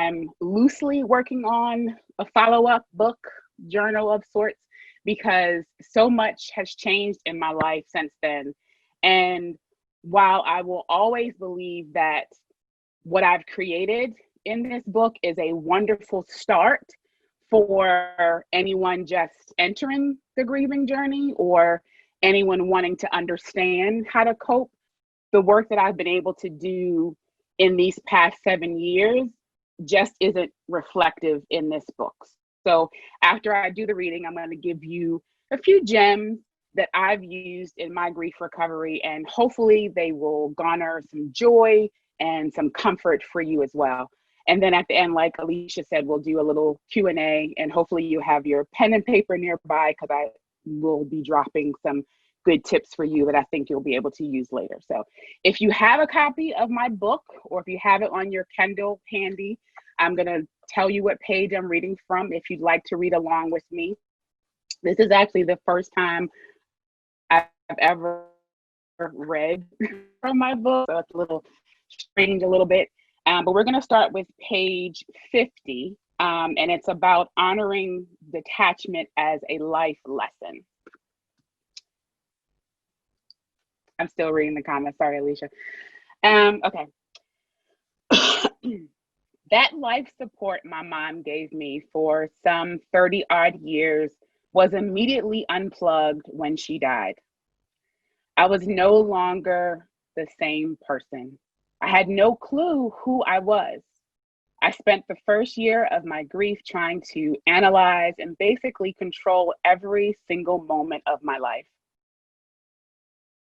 I'm loosely working on a follow-up book, journal of sorts, because so much has changed in my life since then. And while I will always believe that what I've created in this book is a wonderful start for anyone just entering the grieving journey or anyone wanting to understand how to cope, the work that I've been able to do in these past 7 years just isn't reflective in this book. So after I do the reading, I'm going to give you a few gems that I've used in my grief recovery, and hopefully they will garner some joy and some comfort for you as well. And then at the end, like Alicia said, we'll do a little Q&A, and hopefully you have your pen and paper nearby, because I will be dropping some good tips for you that I think you'll be able to use later. So if you have a copy of my book, or if you have it on your Kindle handy, I'm going to tell you what page I'm reading from if you'd like to read along with me. This is actually the first time I've ever read from my book, so it's a little strange a little bit. But we're going to start with page 50, and it's about honoring detachment as a life lesson. I'm still reading the comments. Sorry, Alicia. Okay. That life support my mom gave me for some 30 odd years was immediately unplugged when she died. I was no longer the same person. I had no clue who I was. I spent the first year of my grief trying to analyze and basically control every single moment of my life.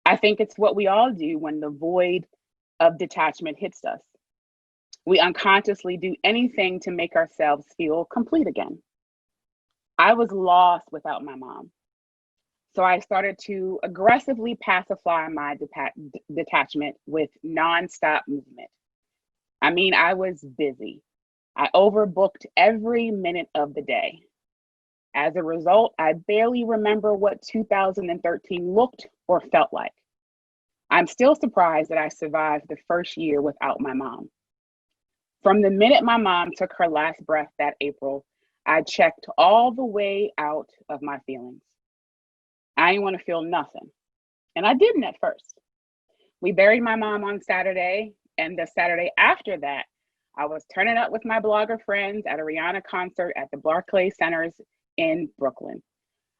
I think it's what we all do when the void of detachment hits us. We unconsciously do anything to make ourselves feel complete again. I was lost without my mom. So I started to aggressively pacify my detachment with nonstop movement. I mean, I was busy. I overbooked every minute of the day. As a result, I barely remember what 2013 looked or felt like. I'm still surprised that I survived the first year without my mom. From the minute my mom took her last breath that April, I checked all the way out of my feelings. I didn't want to feel nothing. And I didn't at first. We buried my mom on Saturday, and the Saturday after that, I was turning up with my blogger friends at a Rihanna concert at the Barclays Centers in Brooklyn.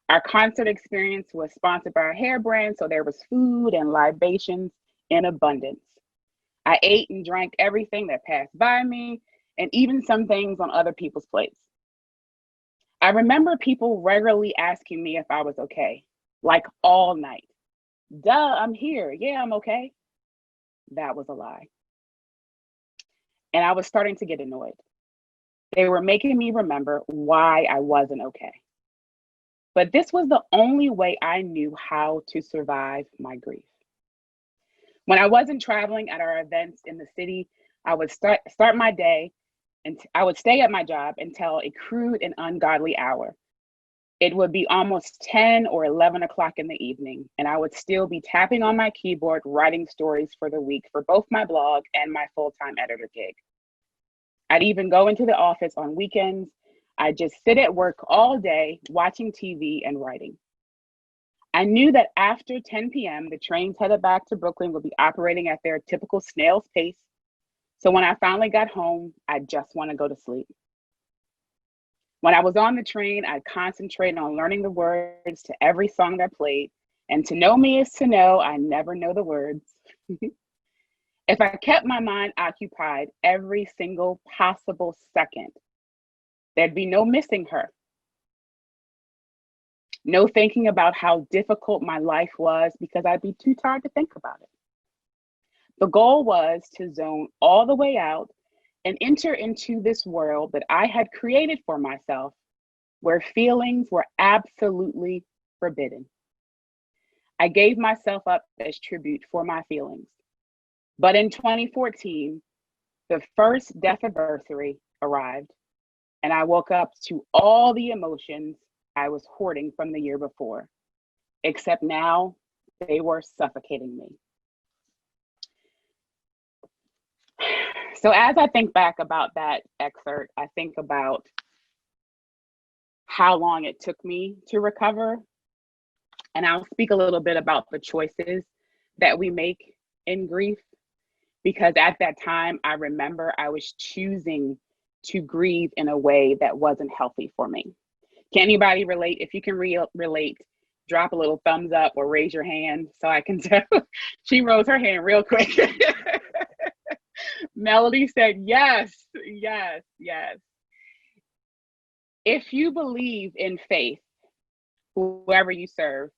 Our concert experience was sponsored by a hair brand, so there was food and libations in abundance. I ate and drank everything that passed by me, and even some things on other people's plates. I remember people regularly asking me if I was okay, like all night. Duh, I'm here. Yeah, I'm okay. That was a lie. And I was starting to get annoyed. They were making me remember why I wasn't okay. But this was the only way I knew how to survive my grief. When I wasn't traveling at our events in the city, I would start my day, and I would stay at my job until a crude and ungodly hour. It would be almost 10 or 11 o'clock in the evening, and I would still be tapping on my keyboard, writing stories for the week for both my blog and my full-time editor gig. I'd even go into the office on weekends. I'd just sit at work all day, watching TV and writing. I knew that after 10 p.m., the trains headed back to Brooklyn would be operating at their typical snail's pace. So when I finally got home, I just want to go to sleep. When I was on the train, I'd concentrate on learning the words to every song that played. And to know me is to know I never know the words. If I kept my mind occupied every single possible second, there'd be no missing her. No thinking about how difficult my life was because I'd be too tired to think about it. The goal was to zone all the way out and enter into this world that I had created for myself, where feelings were absolutely forbidden. I gave myself up as tribute for my feelings. But in 2014, the first death anniversary arrived, and I woke up to all the emotions I was hoarding from the year before, except now they were suffocating me. So as I think back about that excerpt, I think about how long it took me to recover. And I'll speak a little bit about the choices that we make in grief, because at that time, I remember I was choosing to grieve in a way that wasn't healthy for me. Can anybody relate? If you can relate, drop a little thumbs up or raise your hand so I can tell. She rose her hand real quick. Melody said, yes, yes, yes. If you believe in faith, whoever you serve,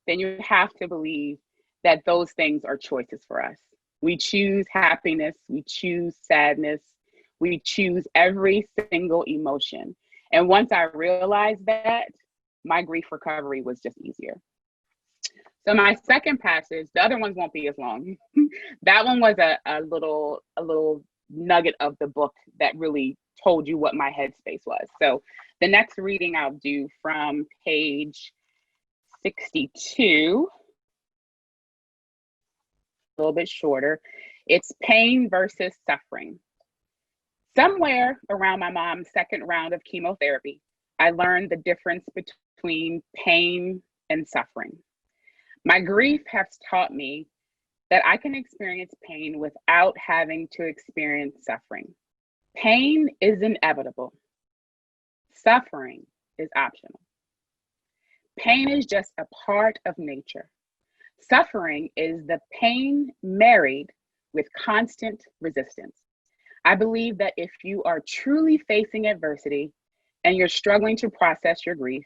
then you have to believe that those things are choices for us. We choose happiness, we choose sadness, we choose every single emotion. And once I realized that, my grief recovery was just easier. So my second passage, the other ones won't be as long. That one was a little nugget of the book that really told you what my headspace was. So the next reading I'll do from page 62, a little bit shorter. It's pain versus suffering. Somewhere around my mom's second round of chemotherapy, I learned the difference between pain and suffering. My grief has taught me that I can experience pain without having to experience suffering. Pain is inevitable. Suffering is optional. Pain is just a part of nature. Suffering is the pain married with constant resistance. I believe that if you are truly facing adversity and you're struggling to process your grief,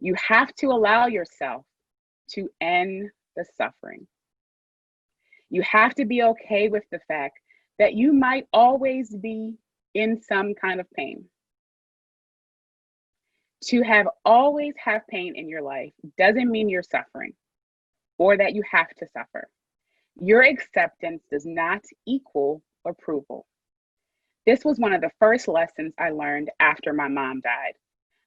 you have to allow yourself to end the suffering. You have to be okay with the fact that you might always be in some kind of pain. To have always have pain in your life doesn't mean you're suffering or that you have to suffer. Your acceptance does not equal approval. This was one of the first lessons I learned after my mom died.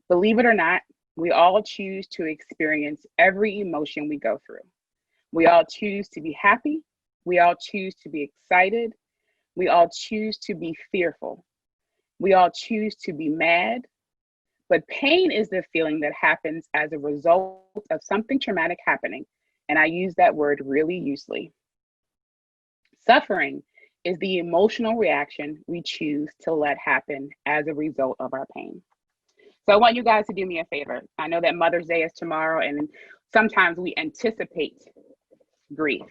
Believe it or not, we all choose to experience every emotion we go through. We all choose to be happy. We all choose to be excited. We all choose to be fearful. We all choose to be mad. But pain is the feeling that happens as a result of something traumatic happening. And I use that word really loosely. Suffering is the emotional reaction we choose to let happen as a result of our pain. So I want you guys to do me a favor. I know that Mother's Day is tomorrow, and sometimes we anticipate grief.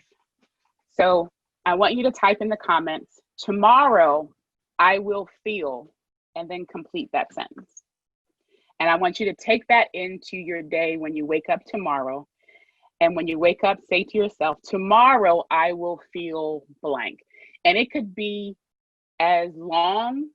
So I want you to type in the comments, tomorrow I will feel, and then complete that sentence. And I want you to take that into your day when you wake up tomorrow. And when you wake up, say to yourself, tomorrow I will feel blank. And it could be as long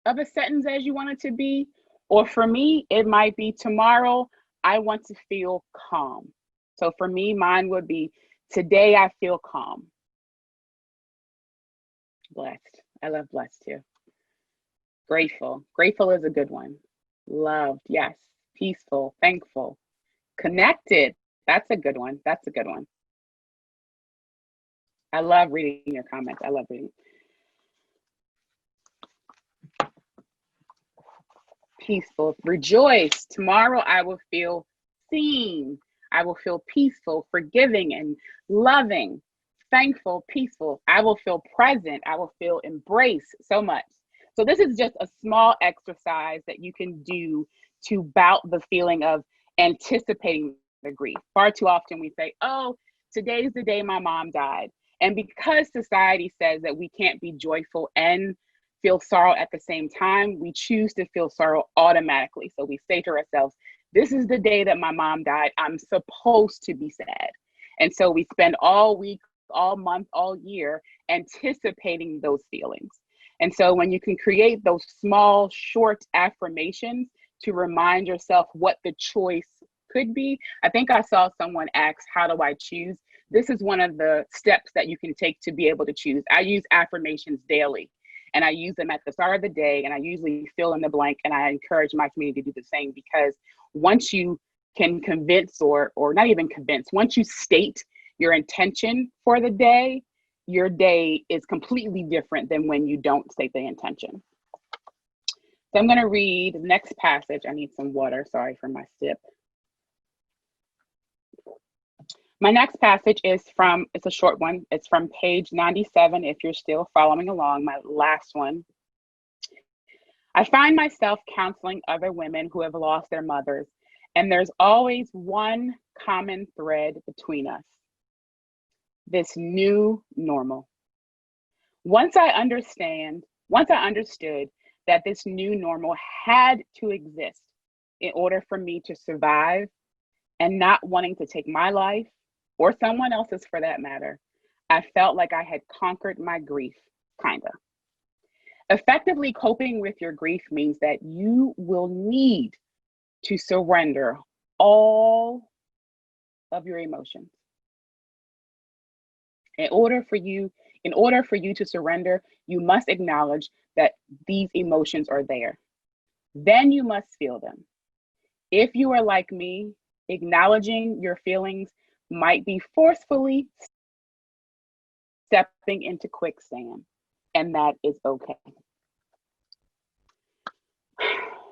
of a sentence as you want it to be. Or for me, it might be tomorrow I want to feel calm. So for me, mine would be today I feel calm. Blessed. I love blessed too. Grateful. Grateful is a good one. Loved. Yes. Peaceful. Thankful. Connected. That's a good one. That's a good one. I love reading your comments. I love reading. Peaceful. Rejoice. Tomorrow I will feel seen. I will feel peaceful, forgiving, and loving. Thankful, peaceful. I will feel present. I will feel embraced so much. So this is just a small exercise that you can do to bout the feeling of anticipating the grief. Far too often we say, oh, today's the day my mom died. And because society says that we can't be joyful and feel sorrow at the same time, we choose to feel sorrow automatically. So we say to ourselves, this is the day that my mom died. I'm supposed to be sad. And so we spend all week, all month, all year anticipating those feelings. And so when you can create those small, short affirmations to remind yourself what the choice could be. I think I saw someone ask, how do I choose? This is one of the steps that you can take to be able to choose. I use affirmations daily, and I use them at the start of the day, and I usually fill in the blank, and I encourage my community to do the same, because once you can convince, or not even convince, once you state your intention for the day, your day is completely different than when you don't state the intention. So I'm going to read the next passage. I need some water. Sorry for my sip. My next passage is from, it's a short one. It's from page 97, if you're still following along, my last one. I find myself counseling other women who have lost their mothers, and there's always one common thread between us: this new normal. Once I understood that this new normal had to exist in order for me to survive, and not wanting to take my life, or someone else's for that matter, I felt like I had conquered my grief, kinda. Effectively coping with your grief means that you will need to surrender all of your emotions. In order for you to surrender, you must acknowledge that these emotions are there. Then you must feel them. If you are like me, acknowledging your feelings might be forcefully stepping into quicksand, and that is okay.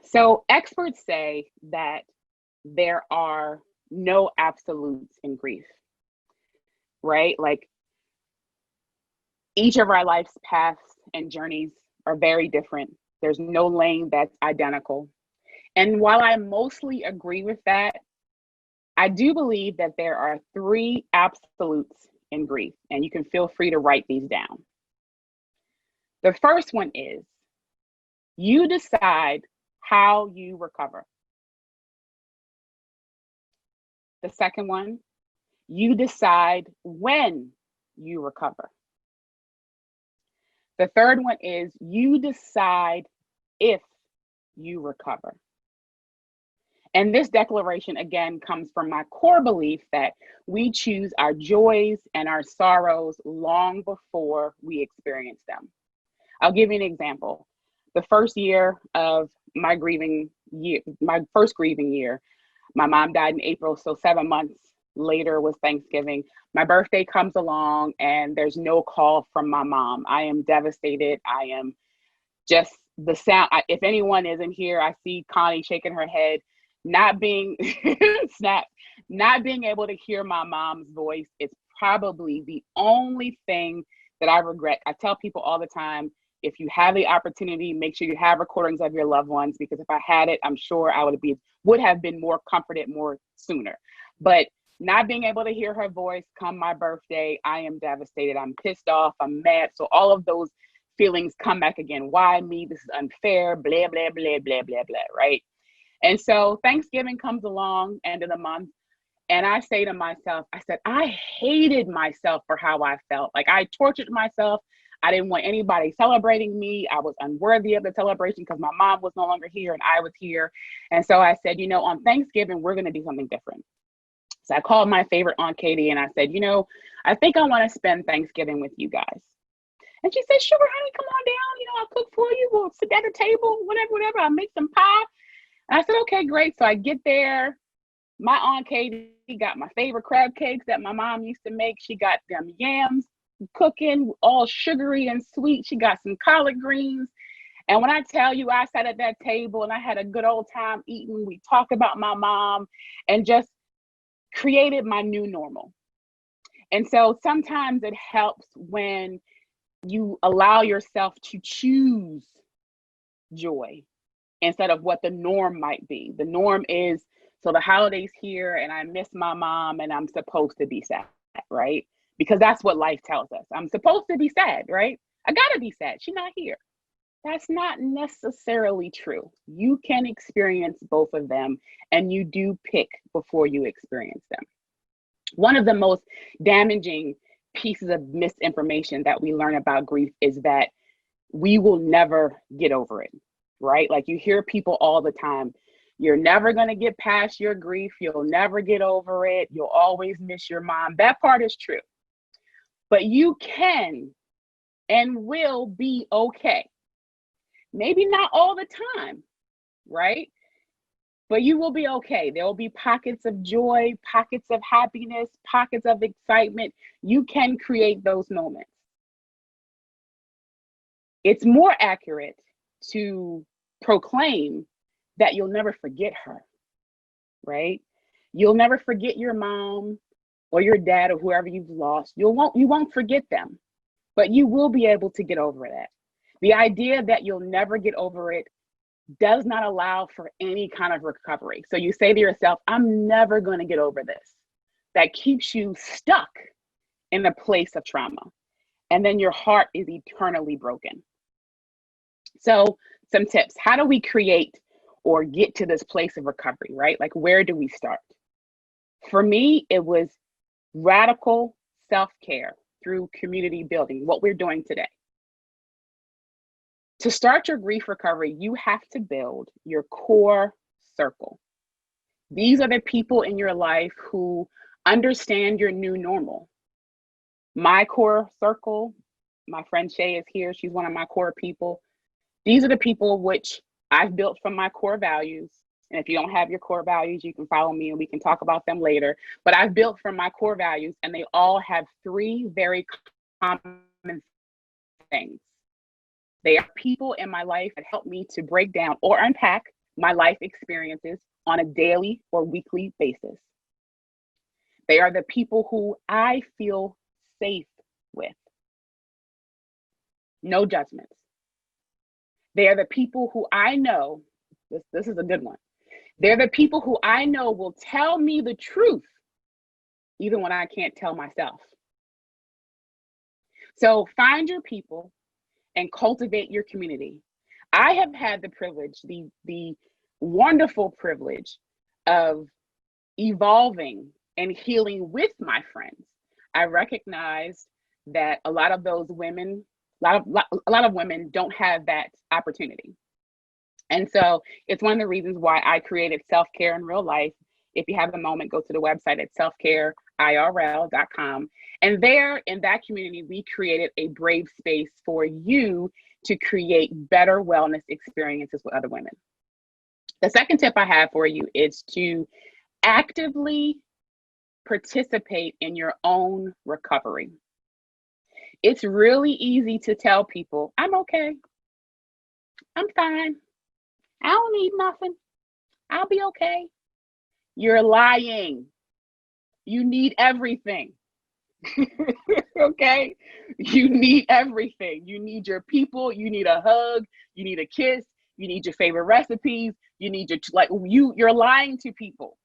So experts say that there are no absolutes in grief, right? Like, each of our life's paths and journeys are very different. There's no lane that's identical. And while I mostly agree with that, I do believe that there are 3 absolutes in grief, and you can feel free to write these down. The first one is, you decide how you recover. The second one, you decide when you recover. The third one is, you decide if you recover. And this declaration, again, comes from my core belief that we choose our joys and our sorrows long before we experience them. I'll give you an example. The first year of my first grieving year, my mom died in April, so 7 months later was Thanksgiving. My birthday comes along and there's no call from my mom. I am devastated. I am just the sound. If anyone isn't here, I see Connie shaking her head. Not being not being able to hear my mom's voice is probably the only thing that I regret. I tell people all the time, if you have the opportunity, make sure you have recordings of your loved ones, because if I had it, I'm sure I would have been more comforted more sooner. But not being able to hear her voice come my birthday, I am devastated. I'm pissed off. I'm mad. So all of those feelings come back again. Why me? This is unfair. Blah, blah, blah, blah, blah, blah, right? And so Thanksgiving comes along, end of the month, and I say to myself, I said, I hated myself for how I felt. Like, I tortured myself. I didn't want anybody celebrating me. I was unworthy of the celebration because my mom was no longer here and I was here. And so I said, on Thanksgiving, we're going to do something different. So I called my favorite Aunt Katie and I said, I think I want to spend Thanksgiving with you guys. And she said, sure, honey, come on down. I'll cook for you. We'll sit at the table, whatever. I'll make some pie. And I said, okay, great. So I get there. My Aunt Katie got my favorite crab cakes that my mom used to make. She got them yams cooking, all sugary and sweet. She got some collard greens. And when I tell you, I sat at that table and I had a good old time eating. We talked about my mom and just created my new normal. And so sometimes it helps when you allow yourself to choose joy instead of what the norm might be. The norm is, so the holiday's here and I miss my mom and I'm supposed to be sad, right? Because that's what life tells us. I'm supposed to be sad, right? I gotta be sad. She's not here. That's not necessarily true. You can experience both of them, and you do pick before you experience them. One of the most damaging pieces of misinformation that we learn about grief is that we will never get over it, right? Like, you hear people all the time, you're never going to get past your grief. You'll never get over it. You'll always miss your mom. That part is true. But you can and will be okay. Maybe not all the time, right? But you will be okay. There will be pockets of joy, pockets of happiness, pockets of excitement. You can create those moments. It's more accurate to proclaim that you'll never forget her, right? You'll never forget your mom or your dad or whoever you've lost. You won't forget them, but you will be able to get over that. The idea that you'll never get over it does not allow for any kind of recovery. So you say to yourself, I'm never going to get over this. That keeps you stuck in a place of trauma. And then your heart is eternally broken. So some tips. How do we create or get to this place of recovery, right? Like, where do we start? For me, it was radical self-care through community building, what we're doing today. To start your grief recovery, you have to build your core circle. These are the people in your life who understand your new normal. My core circle, my friend Shay is here. She's one of my core people. These are the people which I've built from my core values. And if you don't have your core values, you can follow me and we can talk about them later. But I've built from my core values, and they all have three very common things. They are people in my life that help me to break down or unpack my life experiences on a daily or weekly basis. They are the people who I feel safe with. No judgments. They are the people who I know, this is a good one. They're the people who I know will tell me the truth, even when I can't tell myself. So find your people and cultivate your community. I have had the privilege, the wonderful privilege of evolving and healing with my friends. I recognized that a lot of those women, a lot of women don't have that opportunity. And so it's one of the reasons why I created Self-Care in Real Life. If you have a moment, go to the website at selfcareirl.com. And there in that community, we created a brave space for you to create better wellness experiences with other women. The second tip I have for you is to actively participate in your own recovery. It's really easy to tell people, I'm okay, I'm fine, I don't need nothing, I'll be okay. You're lying. You need everything. Okay? You need everything. You need your people, you need a hug, you need a kiss, you need your favorite recipes, you need you're lying to people.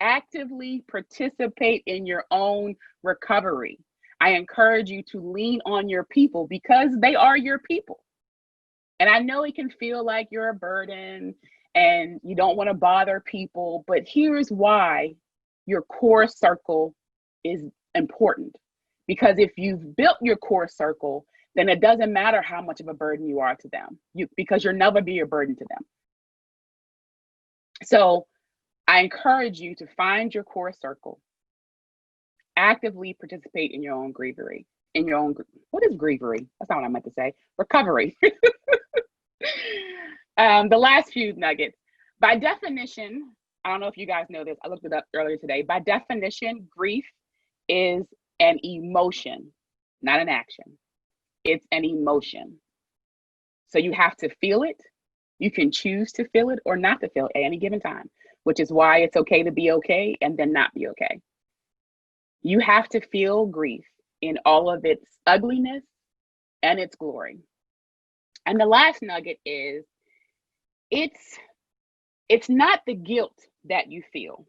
Actively participate in your own recovery. I encourage you to lean on your people because they are your people. And I know it can feel like you're a burden and you don't want to bother people, but here's why your core circle is important. Because if you've built your core circle, then it doesn't matter how much of a burden you are to them, because you'll never be a burden to them. So I encourage you to find your core circle, actively participate in your own grievery, what is grievery? That's not what I meant to say, recovery. The last few nuggets. By definition, I don't know if you guys know this, I looked it up earlier today. By definition, grief is an emotion, not an action. It's an emotion. So you have to feel it. You can choose to feel it or not to feel it at any given time, which is why it's okay to be okay and then not be okay. You have to feel grief in all of its ugliness and its glory. And the last nugget is, it's not the guilt that you feel.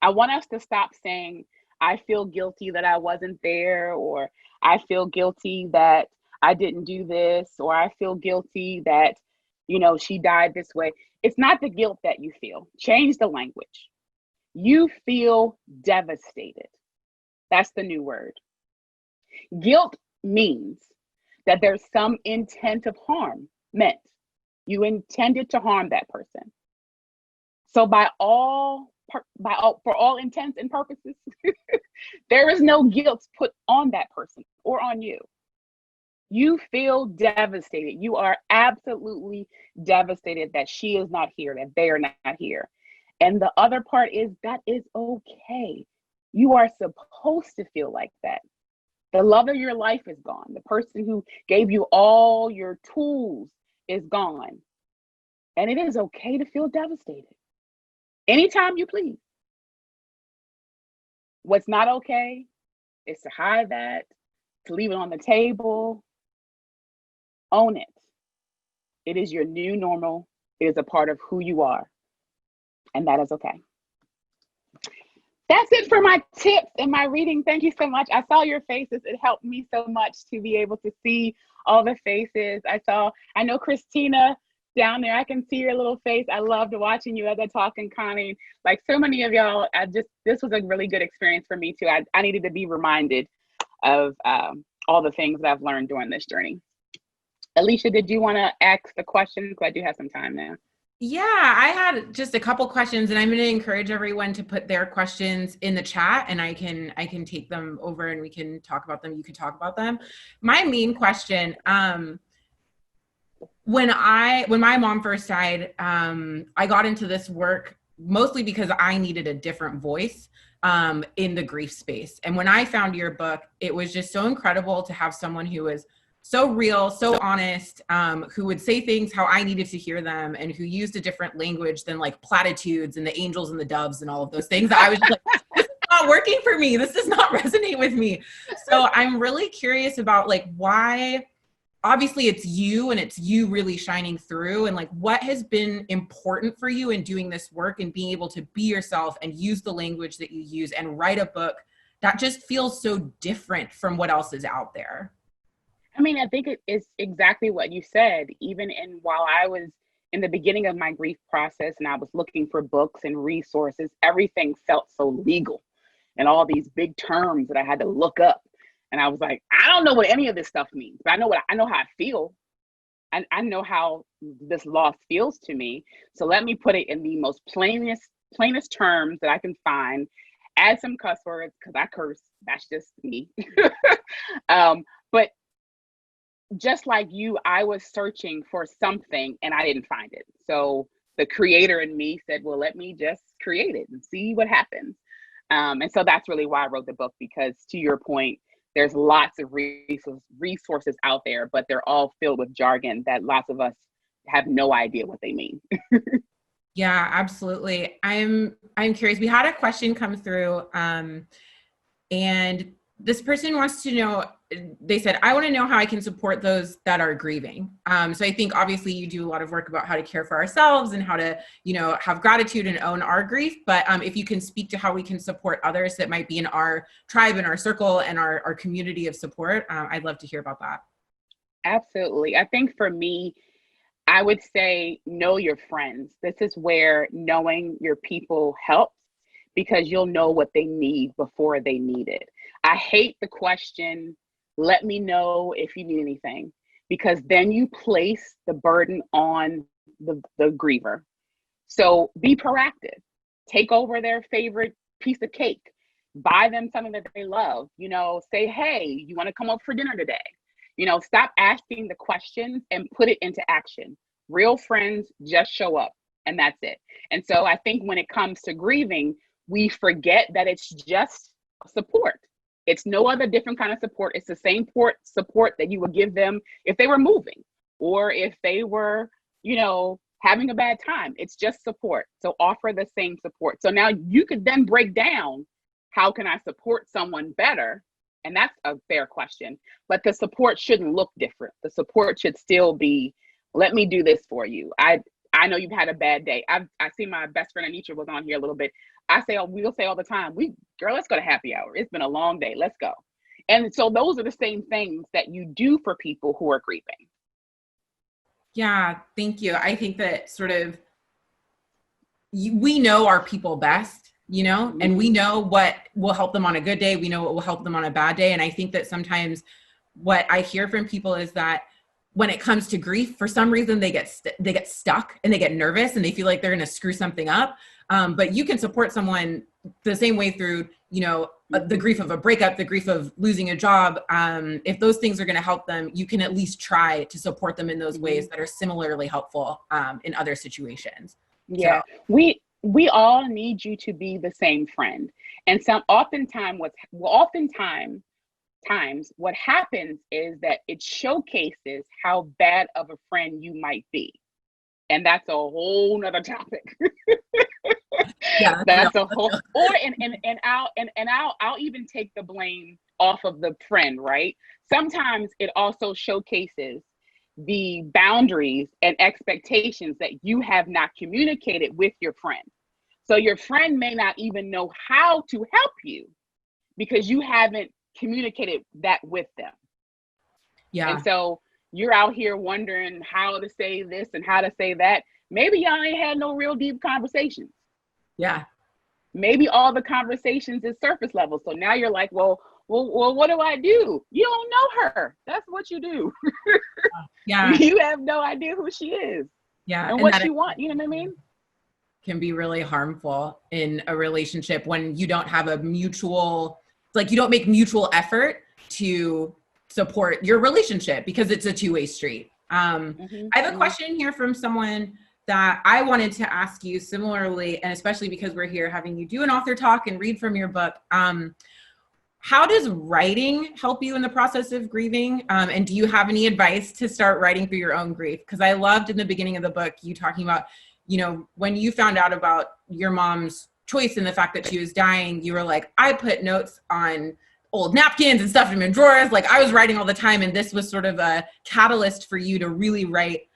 I want us to stop saying, I feel guilty that I wasn't there, or I feel guilty that I didn't do this, or I feel guilty that, she died this way. It's not the guilt that you feel. Change the language. You feel devastated. That's the new word. Guilt means that there's some intent of harm meant. You intended to harm that person. So for all intents and purposes, there is no guilt put on that person or on you. You feel devastated. You are absolutely devastated that she is not here, that they are not here. And the other part is that is okay. You are supposed to feel like that. The love of your life is gone. The person who gave you all your tools is gone. And it is okay to feel devastated anytime you please. What's not okay is to hide that, to leave it on the table. Own it. It is your new normal. It is a part of who you are. And that is okay. That's it for my tips and my reading. Thank you so much. I saw your faces. It helped me so much to be able to see all the faces. I know Christina down there. I can see your little face. I loved watching you as I talk and Connie. Like so many of y'all, this was a really good experience for me too. I needed to be reminded of all the things that I've learned during this journey. Alicia, did you want to ask the question? Because I do have some time now. Yeah, I had just a couple questions, and I'm going to encourage everyone to put their questions in the chat, and I can take them over and we can talk about them. You can talk about them. My main question, when my mom first died, I got into this work mostly because I needed a different voice in the grief space. And when I found your book, it was just so incredible to have someone who was so real, so honest, who would say things how I needed to hear them, and who used a different language than like platitudes and the angels and the doves and all of those things that I was just like, this is not working for me. This does not resonate with me. So I'm really curious about like why, obviously it's you and it's you really shining through, and like what has been important for you in doing this work and being able to be yourself and use the language that you use and write a book that just feels so different from what else is out there. I mean, I think it is exactly what you said. Even while I was in the beginning of my grief process and I was looking for books and resources, everything felt so legal and all these big terms that I had to look up. And I was like, I don't know what any of this stuff means, but I know how I feel. I know how this loss feels to me. So let me put it in the most plainest terms that I can find. Add some cuss words because I curse. That's just me. But just like you, I was searching for something and I didn't find it. So the creator in me said, well, let me just create it and see what happens. And so that's really why I wrote the book, because to your point, there's lots of resources out there, but they're all filled with jargon that lots of us have no idea what they mean. Yeah, absolutely. I'm curious. We had a question come through, and this person wants to know, they said, I want to know how I can support those that are grieving. So I think obviously you do a lot of work about how to care for ourselves and how to, have gratitude and own our grief. But if you can speak to how we can support others that might be in our tribe and our circle and our community of support, I'd love to hear about that. Absolutely. I think for me, I would say know your friends. This is where knowing your people helps, because you'll know what they need before they need it. I hate the question, let me know if you need anything, because then you place the burden on the griever. So be proactive. Take over their favorite piece of cake. Buy them something that they love. Say, hey, you want to come over for dinner today? Stop asking the questions and put it into action. Real friends just show up, and that's it. And so I think when it comes to grieving, we forget that it's just support. It's no other different kind of support. It's the same support that you would give them if they were moving or if they were, having a bad time. It's just support. So offer the same support. So now you could then break down, how can I support someone better? And that's a fair question, but the support shouldn't look different. The support should still be, let me do this for you. I know you've had a bad day. I see my best friend Anitra was on here a little bit. We'll say all the time, girl, let's go to happy hour. It's been a long day. Let's go. And so those are the same things that you do for people who are grieving. Yeah, thank you. I think that sort of, we know our people best, and we know what will help them on a good day. We know what will help them on a bad day. And I think that sometimes what I hear from people is that when it comes to grief, for some reason they get stuck and they get nervous and they feel like they're going to screw something up. But you can support someone the same way through, the grief of a breakup, the grief of losing a job. If those things are going to help them, you can at least try to support them in those ways that are similarly helpful in other situations. Yeah, so we all need you to be the same friend. And oftentimes times what happens is that it showcases how bad of a friend you might be. And that's a whole nother topic. Yeah, That's a whole, or I'll even take the blame off of the friend, right? Sometimes it also showcases the boundaries and expectations that you have not communicated with your friend. So your friend may not even know how to help you because you haven't communicated that with them. yeah, And so you're out here wondering how to say this and how to say that. Maybe y'all ain't had no real deep conversations. yeah, Maybe all the conversations is surface level. So now you're like, well, what do I do? You don't know her. That's what you do. yeah, You have no idea who she is yeah. and And what that she wants. You know what I mean? can be really harmful in a relationship when you don't have a mutual, like you don't make mutual effort to support your relationship because it's a two-way street. I have a question here from someone that I wanted to ask you similarly, and especially because we're here having you do an author talk and read from your book. How does writing help you in the process of grieving? And do you have any advice to start writing through your own grief? Because I loved in the beginning of the book, you talking about, you know, when you found out about your mom's choice and the fact that she was dying, you were like, I put notes on old napkins and stuff in drawers. Like I was writing all the time. And this was sort of a catalyst for you to really write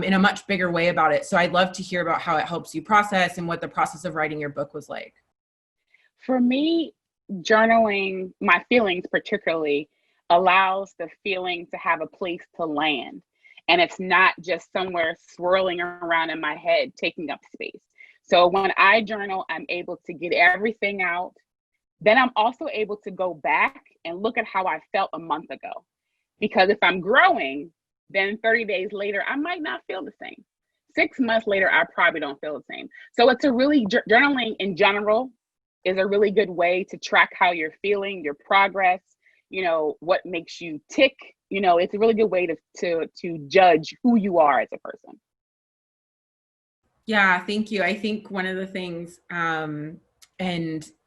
in a much bigger way about it. So I'd love to hear about how it helps you process and what the process of writing your book was like. For me, journaling my feelings particularly allows the feeling to have a place to land. And it's not just somewhere swirling around in my head, taking up space. So when I journal, I'm able to get everything out. Then I'm also able to go back and look at how I felt a month ago. Because if I'm growing, then 30 days later, I might not feel the same. 6 months later, I probably don't feel the same. So it's a really, journaling in general is a really good way to track how you're feeling, your progress, you know, what makes you tick. You know, it's a really good way to judge who you are as a person. Yeah, thank you. I think one of the things, and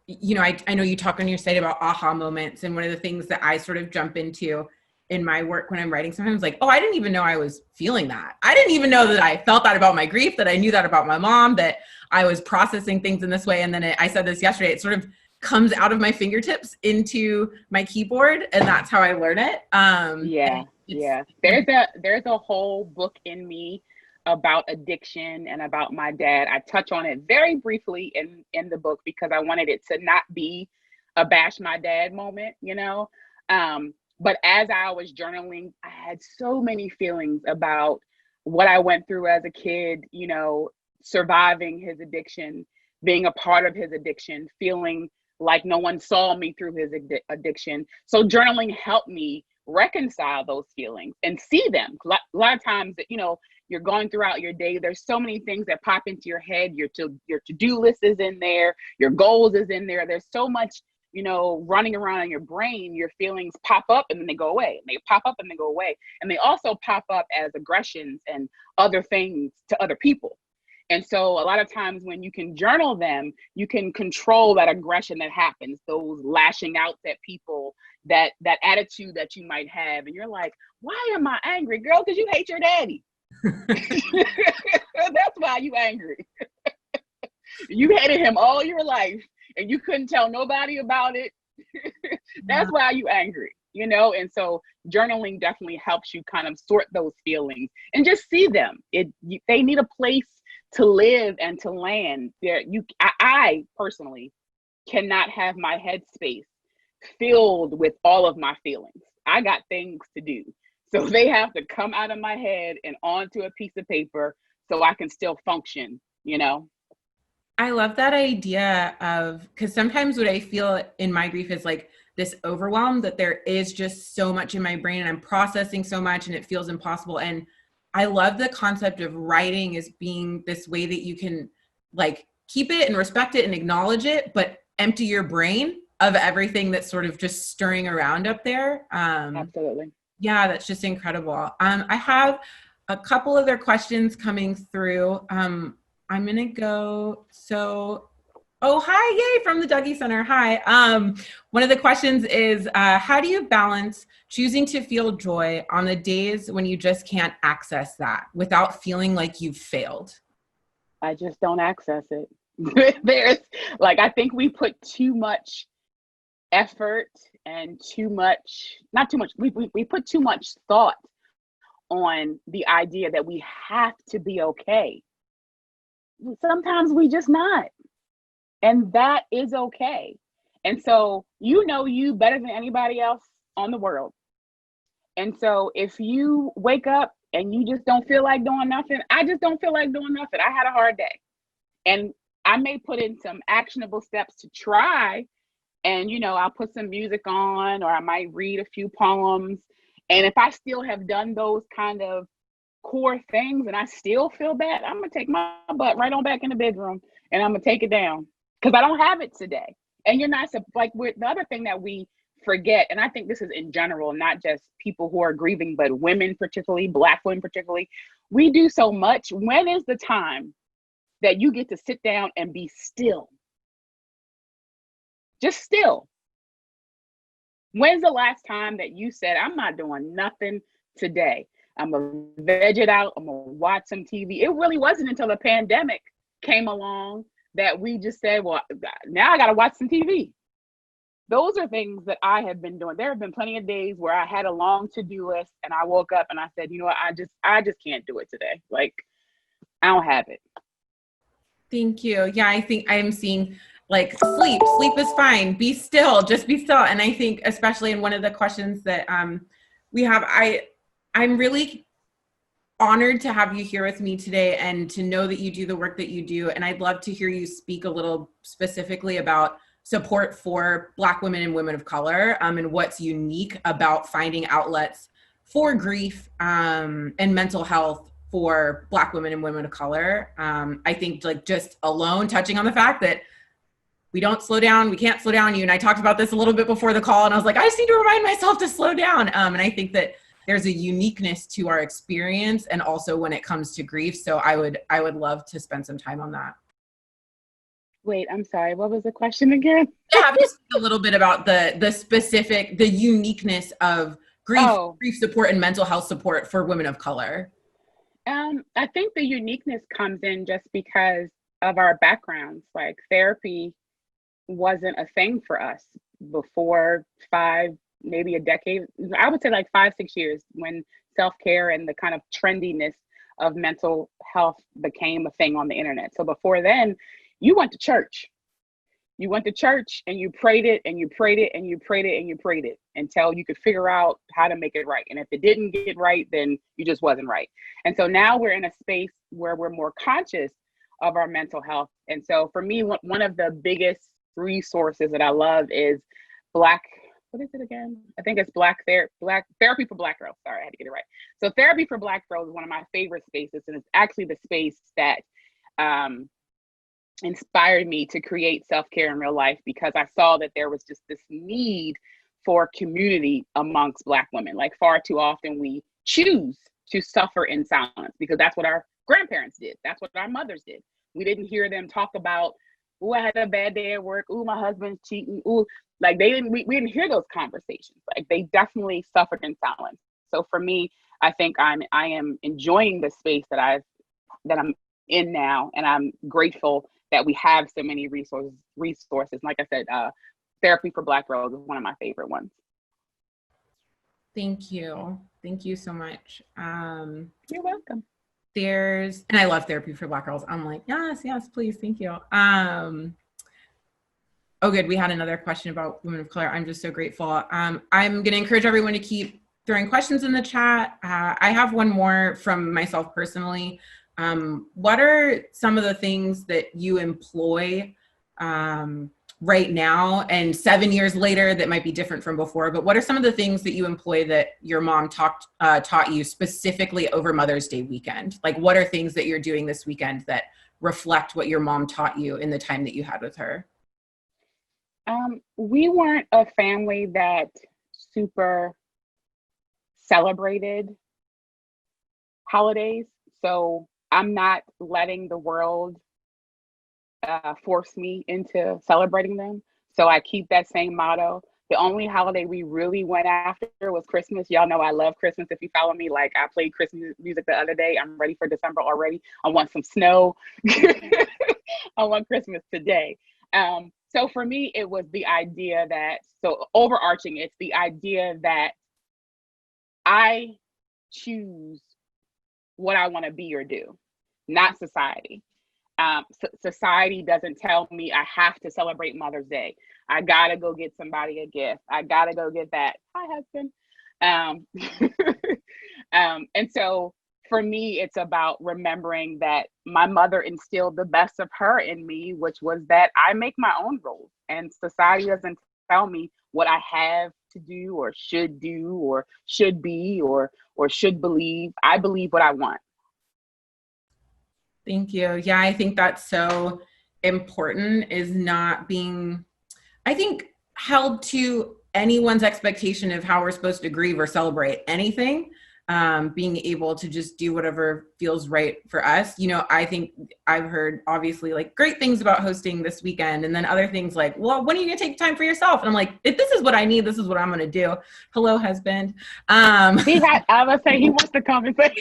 you know, I know you talk on your site about aha moments, and one of the things that I sort of jump into in my work when I'm writing sometimes like, oh, I didn't even know I was feeling that. I didn't even know that I felt that about my grief, that I knew that about my mom, that I was processing things in this way. And then I said this yesterday, it sort of comes out of my fingertips into my keyboard, and that's how I learn it. Yeah. There's a whole book in me about addiction and about my dad. I touch on it very briefly in the book because I wanted it to not be a bash my dad moment, you know. But as I was journaling, I had so many feelings about what I went through as a kid, you know, surviving his addiction, being a part of his addiction, feeling like no one saw me through his addiction. So journaling helped me reconcile those feelings and see them. A lot of times, you know, you're going throughout your day, there's so many things that pop into your head. Your to-do list is in there, your goals is in there. There's so much, you know, running around in your brain. Your feelings pop up and then they go away, and they pop up and they go away, and they also pop up as aggressions and other things to other people. And so a lot of times when you can journal them, you can control that aggression that happens, those lashing out at people, that attitude that you might have. And you're like, why am I angry, girl? Because you hate your daddy. That's why you angry. You hated him all your life and you couldn't tell nobody about it. That's why you angry, you know? And so journaling definitely helps you kind of sort those feelings and just see them. They need a place to live and to land there. I personally cannot have my headspace filled with all of my feelings. I got things to do. So they have to come out of my head and onto a piece of paper so I can still function, you know? I love that idea of, because sometimes what I feel in my grief is like this overwhelm, that there is just so much in my brain and I'm processing so much and it feels impossible. And I love the concept of writing as being this way that you can like keep it and respect it and acknowledge it, but empty your brain of everything that's sort of just stirring around up there. Absolutely. Yeah, that's just incredible. I have a couple other questions coming through. I'm going to go. So Oh, hi, yay, from the Dougie Center. Hi. One of the questions is, how do you balance choosing to feel joy on the days when you just can't access that without feeling like you've failed? I just don't access it. There's like, I think we put too much effort and too much, not too much, we put too much thought on the idea that we have to be okay. Sometimes we just not. And that is okay. And so you know you better than anybody else on the world. And so if you wake up and you just don't feel like doing nothing, I just don't feel like doing nothing. I had a hard day. And I may put in some actionable steps to try. And, I'll put some music on, or I might read a few poems. And if I still have done those kind of core things and I still feel bad, I'm going to take my butt right on back in the bedroom and I'm going to take it down because I don't have it today. And you're not like, the other thing that we forget, and I think this is in general, not just people who are grieving, but women, particularly Black women, particularly, we do so much. When is the time that you get to sit down and be still? Just still. When's the last time that you said, I'm not doing nothing today? I'm gonna veg it out. I'm gonna watch some TV. It really wasn't until the pandemic came along that we just said, well, now I gotta watch some TV. Those are things that I have been doing. There have been plenty of days where I had a long to-do list and I woke up and I said, you know what, I just can't do it today. Like, I don't have it. Thank you. Yeah, I think I'm seeing like sleep is fine. Be still, just be still. And I think especially in one of the questions that we have, I'm really honored to have you here with me today and to know that you do the work that you do. And I'd love to hear you speak a little specifically about support for Black women and women of color, and what's unique about finding outlets for grief and mental health for Black women and women of color. I think like just alone touching on the fact that we don't slow down, we can't slow down. You and I talked about this a little bit before the call and I was like, I just need to remind myself to slow down. And I think that there's a uniqueness to our experience and also when it comes to grief. So I would love to spend some time on that. Wait, I'm sorry. What was the question again? Have you speak a little bit about the uniqueness of grief support and mental health support for women of color? I think the uniqueness comes in just because of our backgrounds. Like, therapy wasn't a thing for us before maybe a decade. I would say like 5-6 years, when self-care and the kind of trendiness of mental health became a thing on the internet. So before then, you went to church. You went to church and you prayed it and you prayed it and you prayed it and you prayed it until you could figure out how to make it right. And if it didn't get right, then you just wasn't right. And so now we're in a space where we're more conscious of our mental health. And so for me, one of the biggest resources that I love is what is it again? I think it's Black Therapy for Black Girls. Sorry, I had to get it right. So Therapy for Black Girls is one of my favorite spaces. And it's actually the space that inspired me to create self-care in real life, because I saw that there was just this need for community amongst Black women. Like, far too often we choose to suffer in silence because that's what our grandparents did. That's what our mothers did. We didn't hear them talk about, oh, I had a bad day at work. Oh, my husband's cheating. Oh, like we didn't hear those conversations. Like, they definitely suffered in silence. So for me, I think I am enjoying the space that I'm in now, and I'm grateful that we have so many resources. Like I said, Therapy for Black Girls is one of my favorite ones. Thank you. Thank you so much. You're welcome. And I love Therapy for Black Girls. I'm like, yes, please. Thank you. Oh, good. We had another question about women of color. I'm just so grateful. I'm going to encourage everyone to keep throwing questions in the chat. I have one more from myself personally. What are some of the things that you employ right now and 7 years later that might be different from before, but what are some of the things that you employ that your mom taught you specifically over Mother's Day weekend? Like, what are things that you're doing this weekend that reflect what your mom taught you in the time that you had with her? We weren't a family that super celebrated holidays. So I'm not letting the world force me into celebrating them. So I keep that same motto. The only holiday we really went after was Christmas. Y'all know I love Christmas. If you follow me, like I played Christmas music the other day. I'm ready for December already. I want some snow. I want Christmas today. So for me, it was the idea that, so overarching, it's the idea that I choose what I want to be or do, not society. Society doesn't tell me I have to celebrate Mother's Day. I gotta go get somebody a gift. I gotta go get that. Hi, husband. And so for me, it's about remembering that my mother instilled the best of her in me, which was that I make my own rules, and society doesn't tell me what I have to do or should be or should believe. I believe what I want. Thank you. Yeah, I think that's so important, is not being, I think, held to anyone's expectation of how we're supposed to grieve or celebrate anything. Being able to just do whatever feels right for us. You know, I think I've heard obviously like great things about hosting this weekend, and then other things like, well, when are you gonna take time for yourself? And I'm like, if this is what I need, this is what I'm gonna do. Hello, husband. I would say he wants to come and say.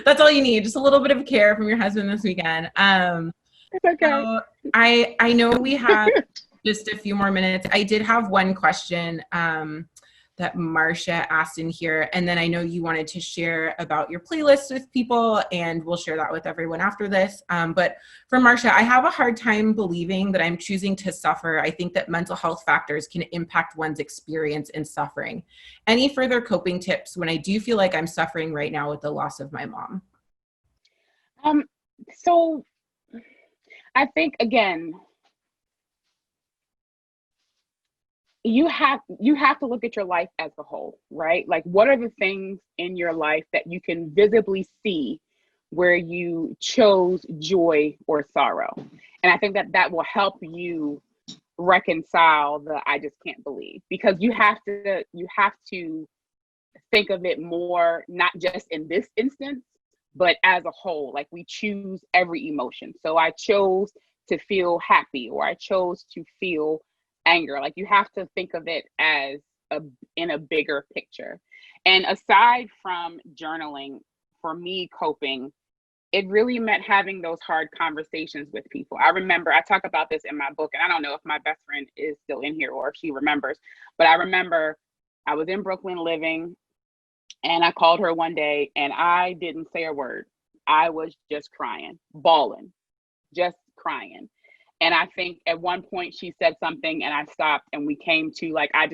That's all you need, just a little bit of care from your husband this weekend. It's okay. So I know we have just a few more minutes. I did have one question that Marcia asked in here. And then I know you wanted to share about your playlist with people, and we'll share that with everyone after this. But for Marcia, I have a hard time believing that I'm choosing to suffer. I think that mental health factors can impact one's experience in suffering. Any further coping tips when I do feel like I'm suffering right now with the loss of my mom? So I think, again, you have to look at your life as a whole, right? Like, what are the things in your life that you can visibly see where you chose joy or sorrow? And I think that will help you reconcile the I just can't believe, because you have to think of it more, not just in this instance, but as a whole. Like, we choose every emotion. So I chose to feel happy, or I chose to feel anger. Like, you have to think of it as in a bigger picture. And aside from journaling, for me, coping, it really meant having those hard conversations with people. I remember, I talk about this in my book, and I don't know if my best friend is still in here or if she remembers, but I remember I was in Brooklyn living, and I called her one day and I didn't say a word. I was just crying, bawling, just crying. And I think at one point she said something and I stopped, and we came to like, I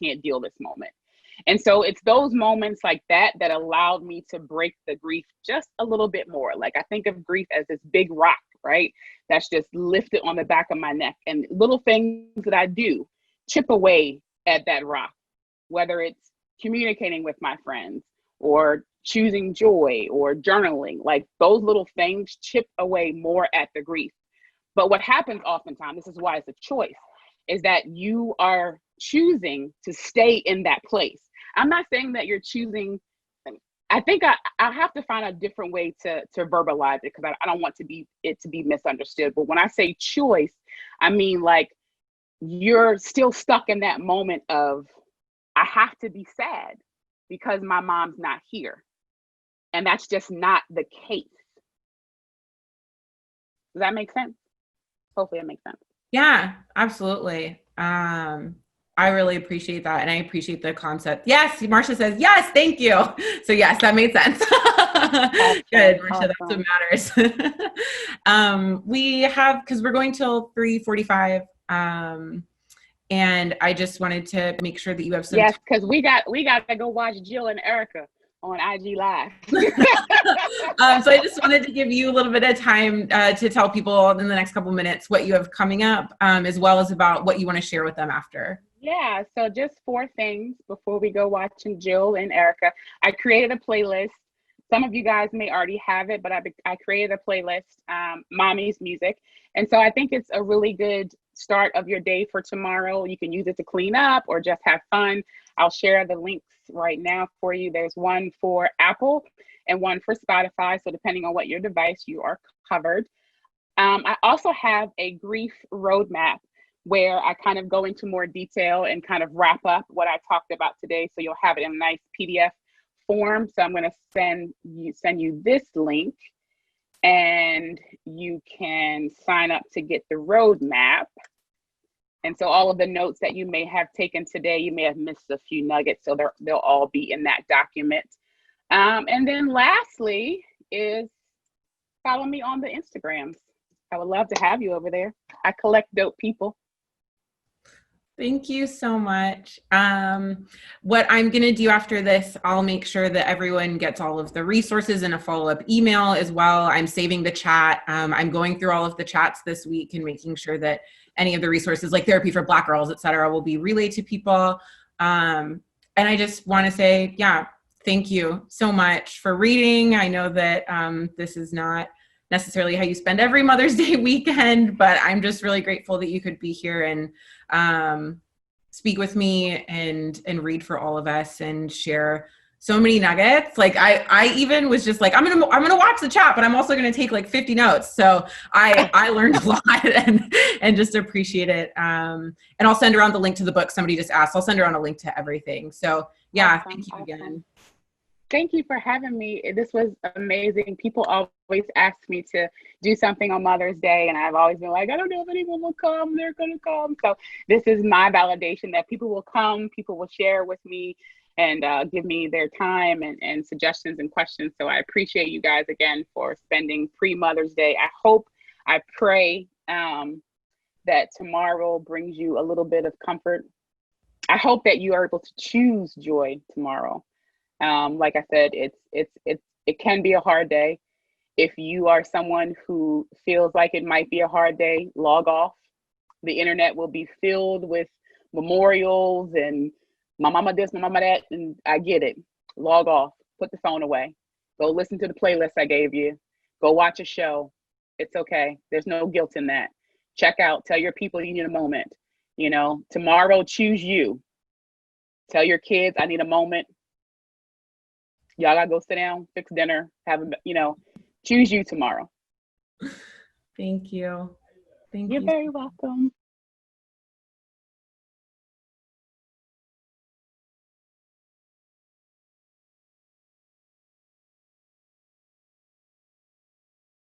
can't deal this moment. And so it's those moments like that that allowed me to break the grief just a little bit more. Like, I think of grief as this big rock, right? That's just lifted on the back of my neck, and little things that I do chip away at that rock, whether it's communicating with my friends or choosing joy or journaling. Like, those little things chip away more at the grief. But what happens oftentimes, this is why it's a choice, is that you are choosing to stay in that place. I'm not saying that you're choosing. I think I have to find a different way to verbalize it, because I don't want it to be misunderstood. But when I say choice, I mean, like, you're still stuck in that moment of, I have to be sad because my mom's not here. And that's just not the case. Does that make sense? Hopefully it makes sense. Yeah, absolutely. I really appreciate that. And I appreciate the concept. Yes, Marcia says, yes, thank you. So yes, that made sense. Awesome, good, Marcia, awesome. That's what matters. We have, because we're going till 3:45. And I just wanted to make sure that you have some. Yes, because we got to go watch Jill and Erica on IG Live. So I just wanted to give you a little bit of time to tell people in the next couple minutes what you have coming up, as well as about what you want to share with them after. Yeah, so just 4 things before we go watching Jill and Erica. I created a playlist. Some of you guys may already have it, but I created a playlist, Mommy's Music. And so I think it's a really good start of your day for tomorrow. You can use it to clean up or just have fun. I'll share the links right now for you. There's one for Apple and one for Spotify. So depending on what your device, you are covered. I also have a grief roadmap where I kind of go into more detail and kind of wrap up what I talked about today. So you'll have it in a nice PDF form. So I'm going to send you this link, and you can sign up to get the roadmap. And so all of the notes that you may have taken today, you may have missed a few nuggets, so they'll all be in that document. And then lastly is follow me on the Instagrams. I would love to have you over there. I collect dope people. Thank you so much. What I'm going to do after this, I'll make sure that everyone gets all of the resources in a follow-up email as well. I'm saving the chat. I'm going through all of the chats this week and making sure that any of the resources like therapy for Black girls, et cetera, will be relayed to people. And I just want to say, yeah, thank you so much for reading. I know that this is not necessarily how you spend every Mother's Day weekend, but I'm just really grateful that you could be here and speak with me and read for all of us and share so many nuggets. Like I even was just like, I'm gonna watch the chat, but I'm also gonna take like 50 notes. So I learned a lot and just appreciate it. And I'll send around the link to the book. Somebody just asked. I'll send around a link to everything. So yeah, awesome, thank you again. Thank you for having me. This was amazing. People always ask me to do something on Mother's Day, and I've always been like, I don't know if anyone will come. They're going to come. So this is my validation that people will come, people will share with me and give me their time and suggestions and questions. So I appreciate you guys again for spending pre-Mother's Day. I pray that tomorrow brings you a little bit of comfort. I hope that you are able to choose joy tomorrow. Like I said, it can be a hard day. If you are someone who feels like it might be a hard day, log off. The internet will be filled with memorials and my mama this, my mama that, and I get it. Log off, put the phone away, go listen to the playlist I gave you, go watch a show. It's okay. There's no guilt in that. Check out, tell your people you need a moment. You know, tomorrow, choose you. Tell your kids, I need a moment. Y'all gotta go sit down, fix dinner, choose you tomorrow. Thank you. You're very welcome.